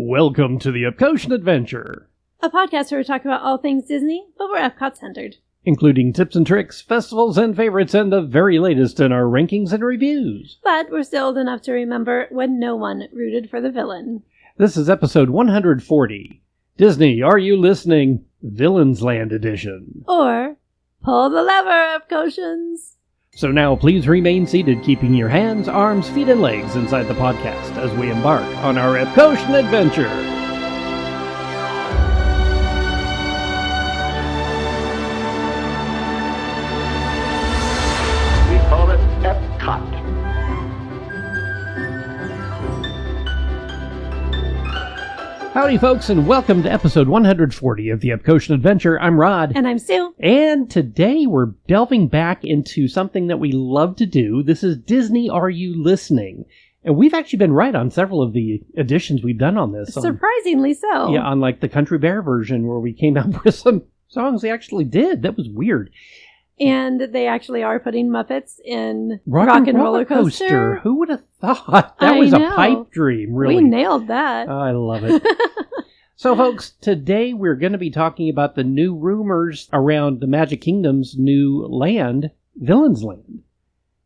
Welcome to the Epcotian Adventure, a podcast where we talk about all things Disney, but we're Epcot-centered. Including tips and tricks, festivals and favorites, and the very latest in our rankings and reviews. But we're still old enough to remember when no one rooted for the villain. This is episode 140, Disney, Are You Listening? Villains Land Edition. Or, pull the lever, Epcotians! So now please remain seated, keeping your hands, arms, feet, and legs inside the podcast as we embark on our Epcotian adventure. We call it Epcot. Howdy folks, and welcome to episode 140 of the Epcotian Adventure. I'm Rod. And I'm Sue. And today we're delving back into something that we love to do. This is Disney, Are You Listening? And we've actually been right on several of the editions we've done on this. Surprisingly so. Yeah, on like the Country Bear version where we came up with some songs they actually did. That was weird. And they actually are putting Muppets in Rock and Roller Coaster. Who would have thought? That was a pipe dream, really. We nailed that. I love it. So, folks, today we're going to be talking about the new rumors around the Magic Kingdom's new land, Villains Land,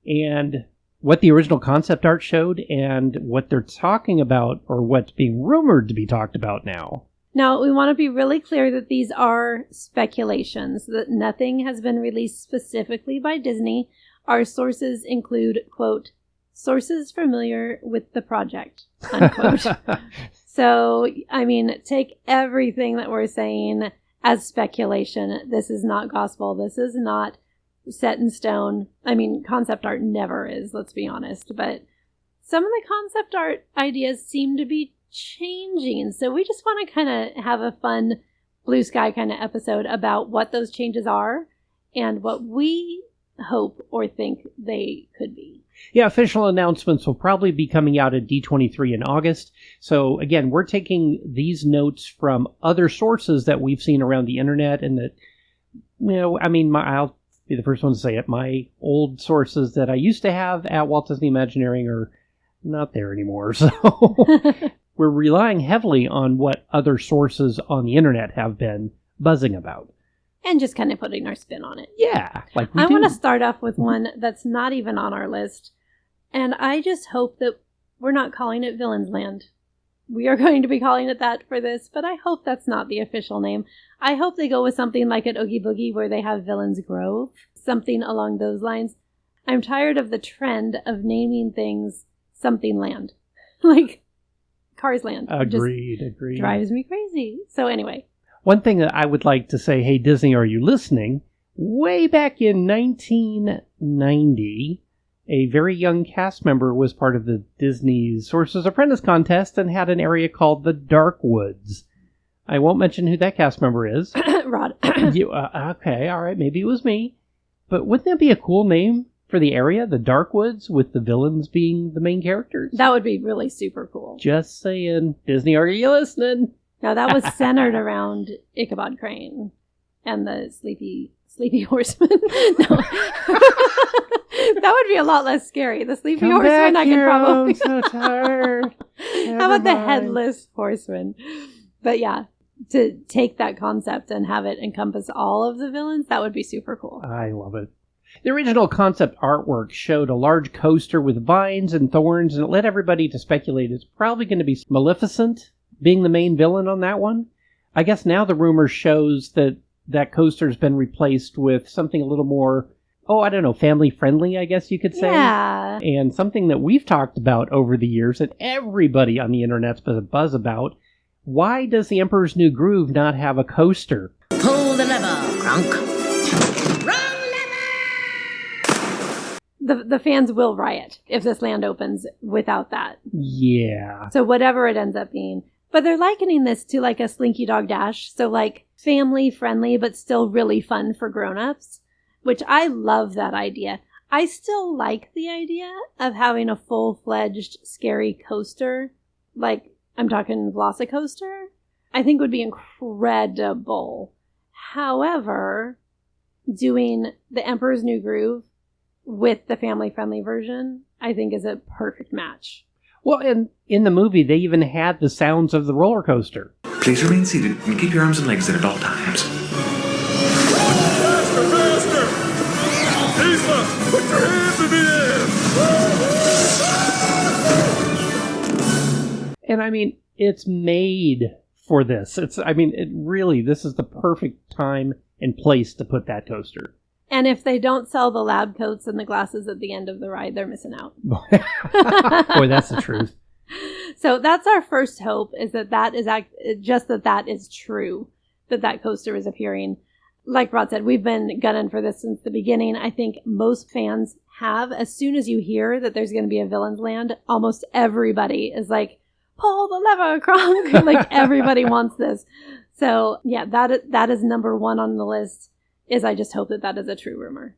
and what the original concept art showed and what they're talking about, or what's being rumored to be talked about now. Now, we want to be really clear that these are speculations, that nothing has been released specifically by Disney. Our sources include, quote, sources familiar with the project, unquote. So, I mean, take everything that we're saying as speculation. This is not gospel. This is not set in stone. I mean, concept art never is, let's be honest. But some of the concept art ideas seem to be changing. So we just want to kind of have a fun blue sky kind of episode about what those changes are and what we hope or think they could be. Yeah, official announcements will probably be coming out at D23 in August. So again, we're taking these notes from other sources that we've seen around the internet, and that, you know, I mean, I'll be the first one to say it. My old sources that I used to have at Walt Disney Imagineering are not there anymore. So we're relying heavily on what other sources on the internet have been buzzing about. And just kind of putting our spin on it. Yeah. Like I want to start off with one that's not even on our list. And I just hope that we're not calling it Villains Land. We are going to be calling it that for this, but I hope that's not the official name. I hope they go with something like at Oogie Boogie where they have Villains Grove. Something along those lines. I'm tired of the trend of naming things something land. Like Cars Land. Agreed. Drives me crazy. So anyway. One thing that I would like to say, hey, Disney, are you listening? Way back in 1990, a very young cast member was part of the Disney Sorcerer's Apprentice contest and had an area called the Dark Woods. I won't mention who that cast member is. Rod. Okay, all right, maybe it was me. But wouldn't that be a cool name for the area, the Dark Woods, with the villains being the main characters? That would be really super cool. Just saying. Disney, are you listening? Now, that was centered around Ichabod Crane and the sleepy horseman. No. That would be a lot less scary. The sleepy horseman, I could probably... I'm so tired. How about the headless horseman? But yeah, to take that concept and have it encompass all of the villains, that would be super cool. I love it. The original concept artwork showed a large coaster with vines and thorns, and it led everybody to speculate it's probably going to be Maleficent being the main villain on that one. I guess now the rumor shows that that coaster's been replaced with something a little more, family friendly, I guess you could say. Yeah. And something that we've talked about over the years and everybody on the internet's been a buzz about. Why does the Emperor's New Groove not have a coaster? Pull the lever, Kronk. Wrong lever! The fans will riot if this land opens without that. Yeah. So whatever it ends up being. But they're likening this to like a Slinky Dog Dash. So like family friendly, but still really fun for grown-ups, which I love that idea. I still like the idea of having a full-fledged scary coaster. Like I'm talking Velocicoaster. I think would be incredible. However, doing the Emperor's New Groove with the family-friendly version, I think is a perfect match. Well, and in the movie, they even had the sounds of the roller coaster. Please remain seated and keep your arms and legs in at all times. Faster, faster! Lisa, put your hands in the air! And I mean, it's made for this. This is the perfect time and place to put that coaster. And if they don't sell the lab coats and the glasses at the end of the ride, they're missing out. Boy, that's the truth. So that's our first hope, is that is true, that coaster is appearing. Like Rod said, we've been gunning for this since the beginning. I think most fans have. As soon as you hear that there's going to be a Villain's Land, almost everybody is like, pull the lever, Kronk. Like, everybody wants this. So, yeah, that is number one on the list, is I just hope that is a true rumor.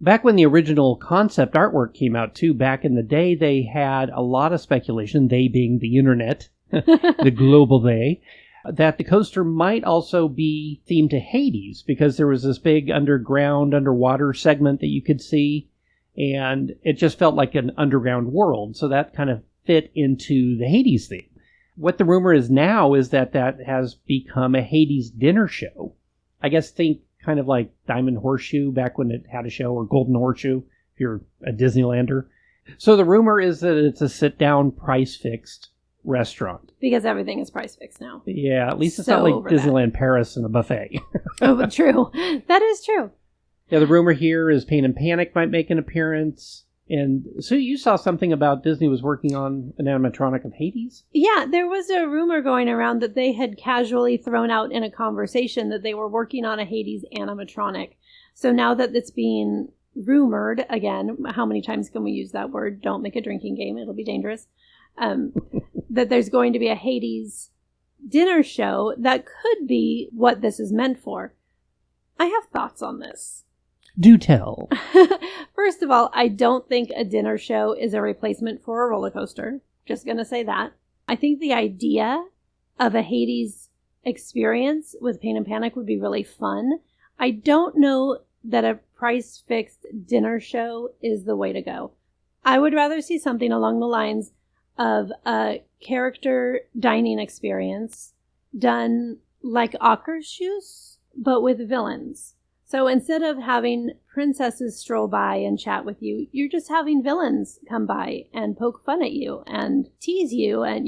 Back when the original concept artwork came out, too, back in the day, they had a lot of speculation, they being the internet, the global they, that the coaster might also be themed to Hades, because there was this big underwater segment that you could see, and it just felt like an underground world, so that kind of fit into the Hades theme. What the rumor is now is that has become a Hades dinner show. I guess think kind of like Diamond Horseshoe back when it had a show, or Golden Horseshoe if you're a Disneylander. So the rumor is that it's a sit-down, price-fixed restaurant. Because everything is price-fixed now. Yeah, at least it's not like Disneyland Paris and a buffet. Oh, but true. That is true. Yeah, the rumor here is Pain and Panic might make an appearance. And so you saw something about Disney was working on an animatronic of Hades? Yeah, there was a rumor going around that they had casually thrown out in a conversation that they were working on a Hades animatronic. So now that it's being rumored, again, how many times can we use that word? Don't make a drinking game, it'll be dangerous. That there's going to be a Hades dinner show that could be what this is meant for. I have thoughts on this. Do tell. First of all, I don't think a dinner show is a replacement for a roller coaster. Just going to say that. I think the idea of a Hades experience with Pain and Panic would be really fun. I don't know that a price-fixed dinner show is the way to go. I would rather see something along the lines of a character dining experience done like Akershus, but with villains. So instead of having princesses stroll by and chat with you, you're just having villains come by and poke fun at you and tease you and,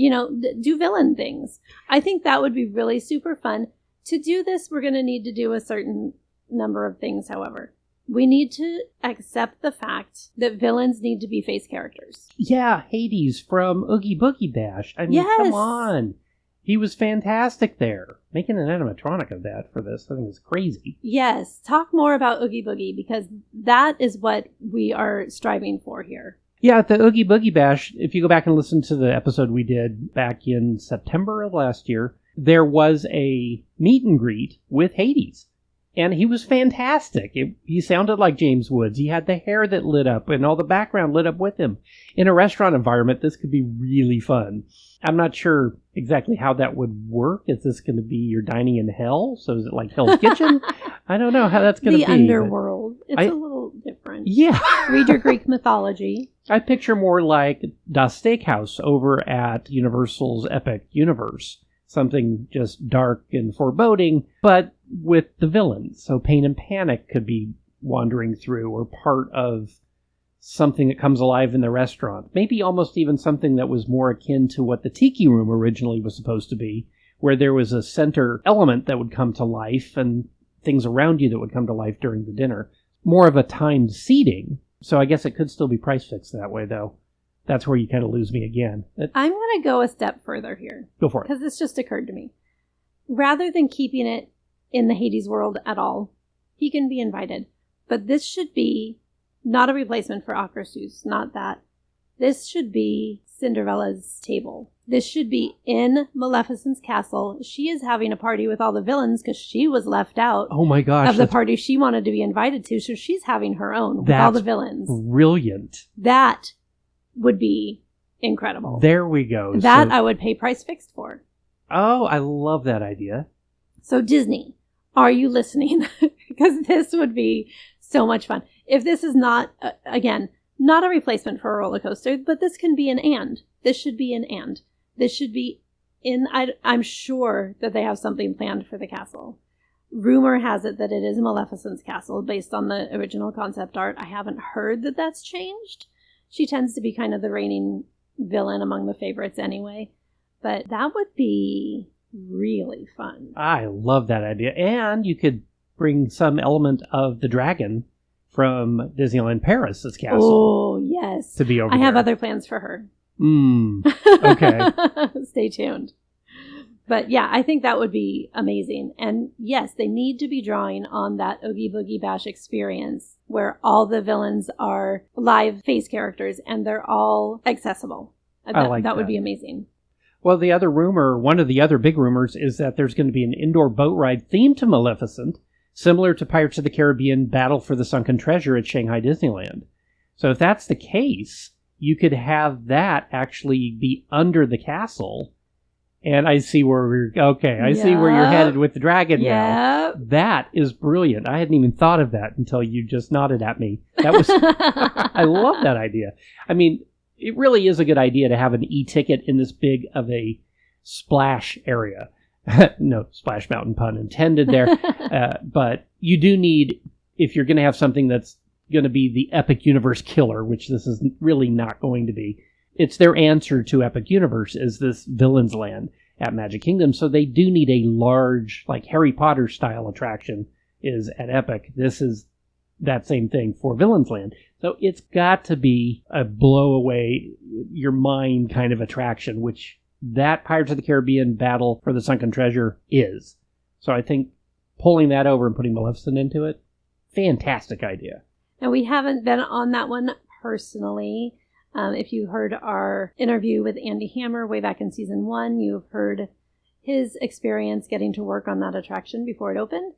do villain things. I think that would be really super fun. To do this, we're going to need to do a certain number of things, however. We need to accept the fact that villains need to be face characters. Yeah, Hades from Oogie Boogie Bash. I mean, yes. Come on. He was fantastic there. Making an animatronic of that for this, I think, is crazy. Yes. Talk more about Oogie Boogie, because that is what we are striving for here. Yeah, at the Oogie Boogie Bash, if you go back and listen to the episode we did back in September of last year, there was a meet and greet with Hades. And he was fantastic. He sounded like James Woods. He had the hair that lit up and all the background lit up with him. In a restaurant environment, this could be really fun. I'm not sure exactly how that would work. Is this going to be you're dining in hell? So is it like Hell's Kitchen? I don't know how that's going to be. The underworld. It's a little different. Yeah. Read your Greek mythology. I picture more like Das Steakhouse over at Universal's Epic Universe. Something just dark and foreboding, but with the villains. So Pain and Panic could be wandering through, or part of something that comes alive in the restaurant. Maybe almost even something that was more akin to what the Tiki Room originally was supposed to be, where there was a center element that would come to life and things around you that would come to life during the dinner. More of a timed seating. So I guess it could still be price fixed that way, though. That's where you kind of lose me again. I'm going to go a step further here. Go for it. Because this just occurred to me. Rather than keeping it in the Hades world at all, he can be invited. But this should be not a replacement for Akershus, not that. This should be Cinderella's table. This should be in Maleficent's castle. She is having a party with all the villains because she was left out oh my gosh, of the party she wanted to be invited to. So she's having her own with all the villains. Brilliant. That would be incredible. There we go. That I would pay price fixed for. Oh, I love that idea. So Disney, are you listening? Because this would be so much fun. If this is not, again, not a replacement for a roller coaster, but this can be an and. This should be an and. This should be in, I'm sure that they have something planned for the castle. Rumor has it that it is Maleficent's castle based on the original concept art. I haven't heard that that's changed. She tends to be kind of the reigning villain among the favorites anyway. But that would be really fun. I love that idea. And you could bring some element of the dragon from Disneyland Paris' castle. Oh, yes. To be over I there. have other plans for her. Okay. Stay tuned. But yeah, I think that would be amazing. And yes, they need to be drawing on that Oogie Boogie Bash experience where all the villains are live face characters and they're all accessible. I like that would be amazing. Well, the other rumor, one of the other big rumors, is that there's going to be an indoor boat ride themed to Maleficent, similar to Pirates of the Caribbean Battle for the Sunken Treasure at Shanghai Disneyland. So if that's the case, you could have that actually be under the castle. And I see where see where you're headed with the dragon now. That is brilliant. I hadn't even thought of that until you just nodded at me. That was, I love that idea. I mean, it really is a good idea to have an e-ticket in this big of a splash area. No, Splash Mountain pun intended there. But you do need, if you're going to have something that's going to be the Epic Universe killer, which this is really not going to be, it's their answer to Epic Universe is this Villains Land at Magic Kingdom. So they do need a large, like Harry Potter style attraction is at Epic. This is that same thing for Villains Land. So it's got to be a blow away your mind kind of attraction, which that Pirates of the Caribbean Battle for the Sunken Treasure is. So I think pulling that over and putting Maleficent into it, fantastic idea. And we haven't been on that one personally. If you heard our interview with Andy Hammer way back in season 1, you've heard his experience getting to work on that attraction before it opened.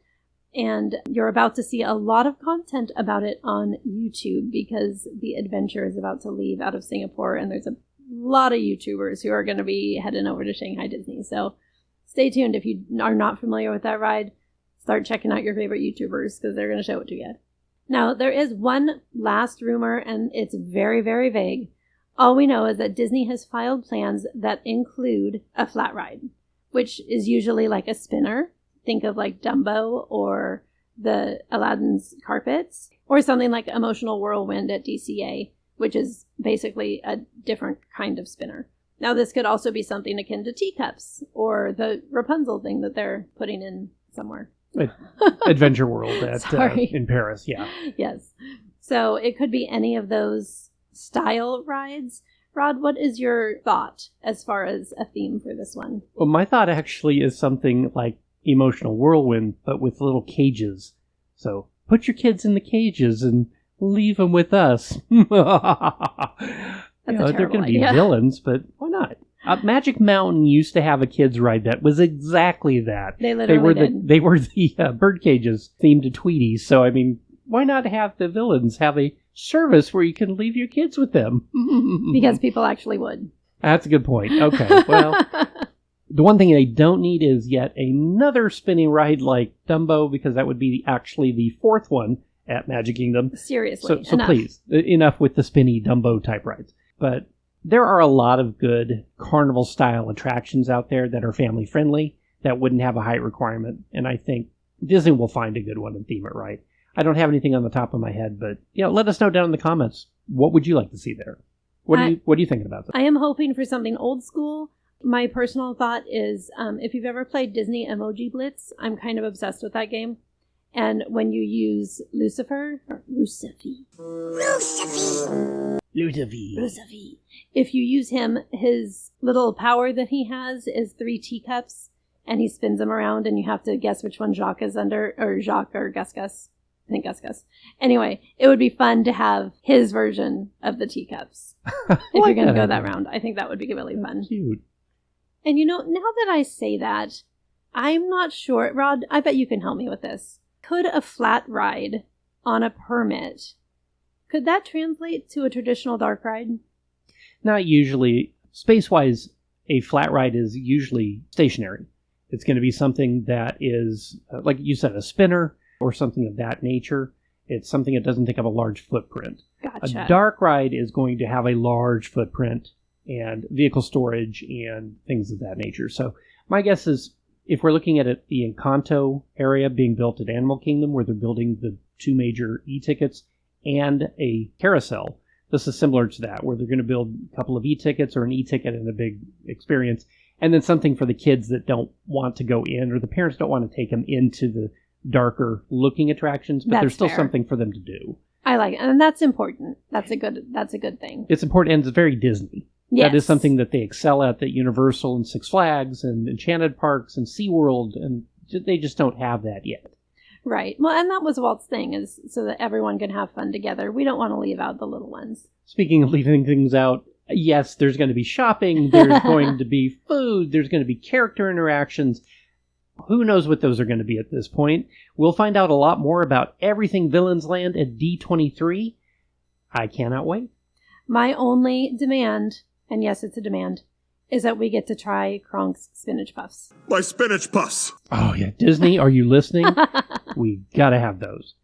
And you're about to see a lot of content about it on YouTube because the adventure is about to leave out of Singapore and there's a lot of YouTubers who are going to be heading over to Shanghai Disney. So stay tuned. If you are not familiar with that ride, start checking out your favorite YouTubers because they're going to show it to you. Now, there is one last rumor, and it's very, very vague. All we know is that Disney has filed plans that include a flat ride, which is usually like a spinner. Think of like Dumbo or the Aladdin's carpets, or something like Emotional Whirlwind at DCA, which is basically a different kind of spinner. Now, this could also be something akin to teacups or the Rapunzel thing that they're putting in somewhere. Adventure World in Paris, yeah. Yes. So it could be any of those style rides. Rod, what is your thought as far as a theme for this one? Well, my thought actually is something like Emotional Whirlwind, but with little cages. So put your kids in the cages and leave them with us. They're going to be villains, but why not? Magic Mountain used to have a kids ride that was exactly that. They literally did. They were the bird cages themed to Tweeties. So, I mean, why not have the villains have a service where you can leave your kids with them? Because people actually would. That's a good point. Okay, well, the one thing they don't need is yet another spinning ride like Dumbo, because that would be actually the fourth one at Magic Kingdom. Seriously, So please, enough with the spinny Dumbo type rides. But there are a lot of good carnival-style attractions out there that are family-friendly that wouldn't have a height requirement, and I think Disney will find a good one and theme it right. I don't have anything on the top of my head, but let us know down in the comments. What would you like to see there? What are you thinking about this? I am hoping for something old school. My personal thought is, if you've ever played Disney Emoji Blitz, I'm kind of obsessed with that game. And when you use Lucifer, if you use him, his little power that he has is 3 teacups, and he spins them around, and you have to guess which one Jacques is under, or Jacques or Gus Gus. I think Gus Gus. Anyway, it would be fun to have his version of the teacups. If you're going to go that round, I think that would be really fun. Cute. And now that I say that, I'm not sure. Rod, I bet you can help me with this. Could a flat ride on a permit, could that translate to a traditional dark ride? Not usually. Space-wise, a flat ride is usually stationary. It's going to be something that is, like you said, a spinner or something of that nature. It's something that doesn't take up a large footprint. Gotcha. A dark ride is going to have a large footprint and vehicle storage and things of that nature. So my guess is if we're looking at it, the Encanto area being built at Animal Kingdom, where they're building the 2 major e-tickets and a carousel, this is similar to that, where they're going to build a couple of e-tickets or an e-ticket and a big experience, and then something for the kids that don't want to go in, or the parents don't want to take them into the darker looking attractions, but there's still something for them to do. I like it, and that's important. That's a good thing. It's important, and it's very Disney. Yes. That is something that they excel at Universal and Six Flags and Enchanted Parks and SeaWorld, and they just don't have that yet. Right. Well, and that was Walt's thing, is so that everyone can have fun together. We don't want to leave out the little ones. Speaking of leaving things out, yes, there's going to be shopping, there's going to be food, there's going to be character interactions. Who knows what those are going to be at this point? We'll find out a lot more about everything Villains Land at D23. I cannot wait. My only demand, and yes, it's a demand, is that we get to try Kronk's spinach puffs. My spinach puffs. Oh, yeah. Disney, are you listening? We gotta have those.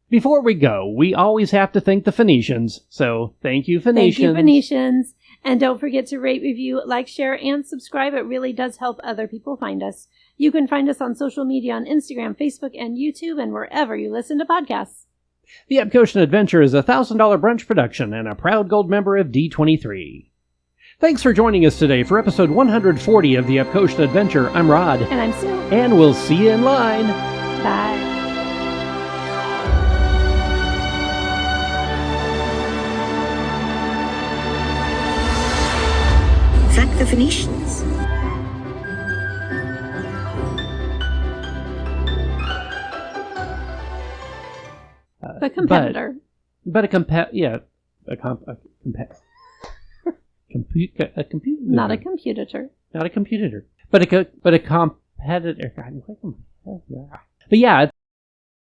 Before we go, we always have to thank the Phoenicians. So, thank you, Phoenicians. Thank you, Phoenicians. And don't forget to rate, review, like, share, and subscribe. It really does help other people find us. You can find us on social media on Instagram, Facebook, and YouTube, and wherever you listen to podcasts. The Epcotian Adventure is a $1,000 brunch production and a proud gold member of D23. Thanks for joining us today for episode 140 of the Epcotian Adventure. I'm Rod. And I'm Sue. And we'll see you in line. Bye. Thank the Phoenicians. The competitor. But a computer. Not a computer. Not a computer. But a competitor. But yeah,